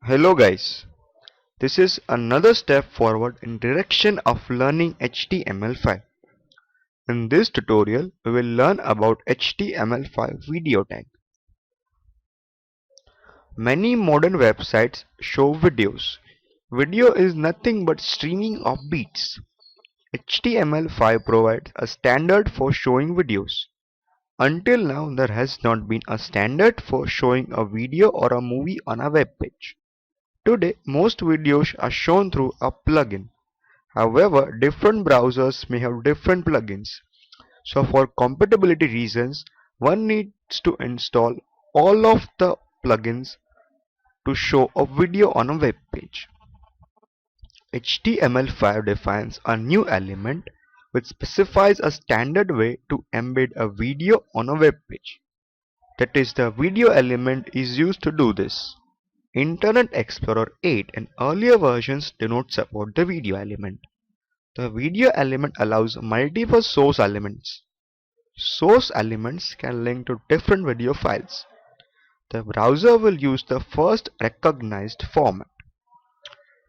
Hello guys, this is another step forward in direction of learning HTML5. In this tutorial, we will learn about HTML5 video tag. Many modern websites show videos. Video is nothing but streaming of beats. HTML5 provides a standard for showing videos. Until now, there has not been a standard for showing a video or a movie on a web page. Today, most videos are shown through a plugin. However, different browsers may have different plugins. So for compatibility reasons, one needs to install all of the plugins to show a video on a web page. HTML5 defines a new element which specifies a standard way to embed a video on a web page. That is, the video element is used to do this. Internet Explorer 8 and earlier versions do not support the video element. The video element allows multiple source elements. Source elements can link to different video files. The browser will use the first recognized format.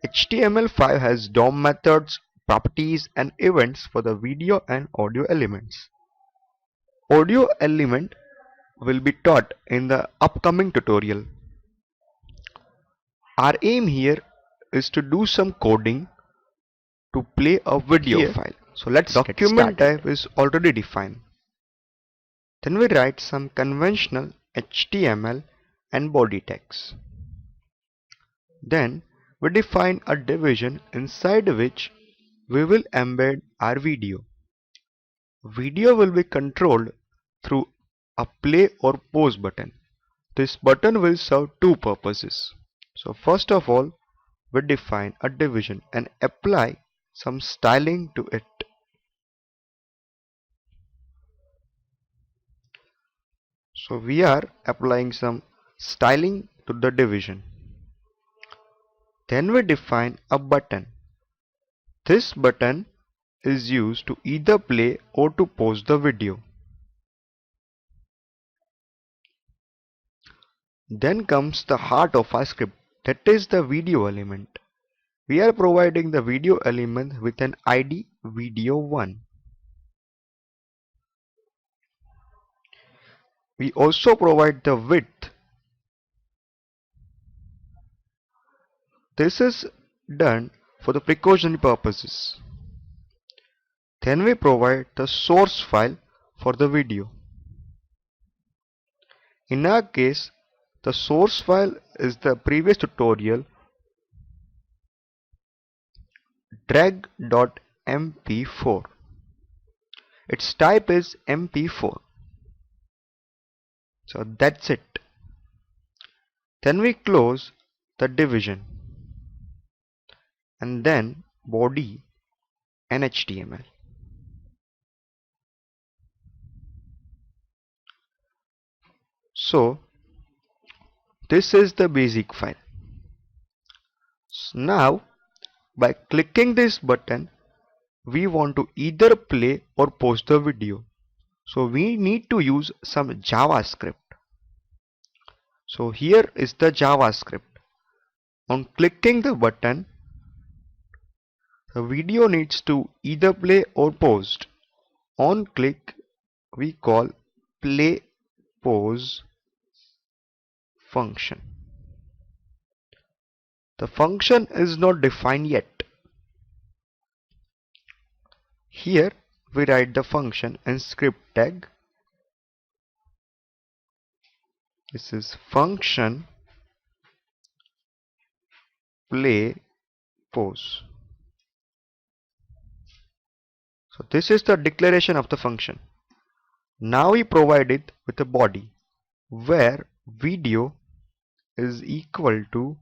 HTML5 has DOM methods, properties, and events for the video and audio elements. Audio element will be taught in the upcoming tutorial. Our aim here is to do some coding to play a video file. So let's document type is already defined. Then we write some conventional HTML and body tags. Then we define a division inside which we will embed our video. Video will be controlled through a play or pause button. This button will serve two purposes. So first of all, we define a division and apply some styling to it. So we are applying some styling to the division. Then we define a button. This button is used to either play or to pause the video. Then comes the heart of our script, that is the video element. We are providing the video element with an ID video1. We also provide the width. This is done for the precautionary purposes. Then we provide the source file for the video. In our case, the source file is the previous tutorial drag.mp4. Its type is mp4. So that's it. Then we close the division and then body and HTML. So this is the basic file. Now by clicking this button, we want to either play or pause the video. So we need to use some JavaScript. So here is the JavaScript. On clicking the button, the video needs to either play or pause. On click, we call play pause function. The function is not defined yet. Here we write the function and script tag. This is function play pause. So this is the declaration of the function. Now we provide it with a body where video is equal to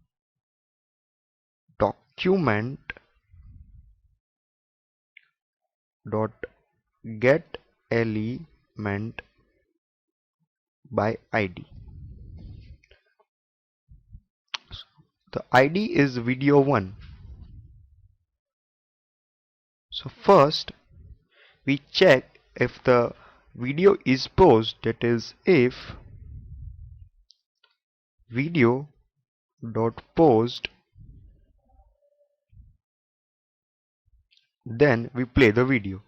document dot get element by ID. The ID is video1. So first we check if the video is paused, that is if video dot post, then we play the video,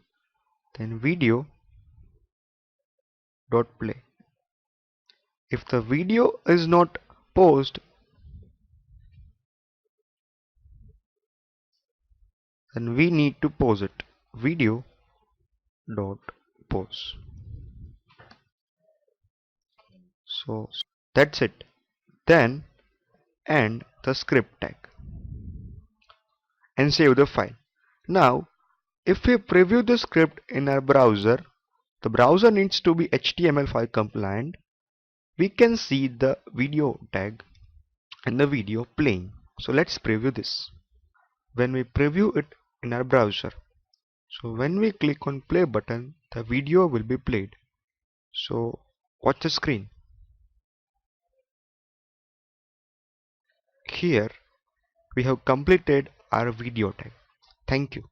then video dot play. If the video is not post, then we need to pause it, video dot pause. So that's it. Then end the script tag and save the file. Now if we preview the script in our browser, the browser needs to be HTML5 compliant. We can see the video tag and the video playing. So let's preview this. When we preview it in our browser, so when we click on play button, the video will be played. So watch the screen. Here we have completed our video tag. Thank you.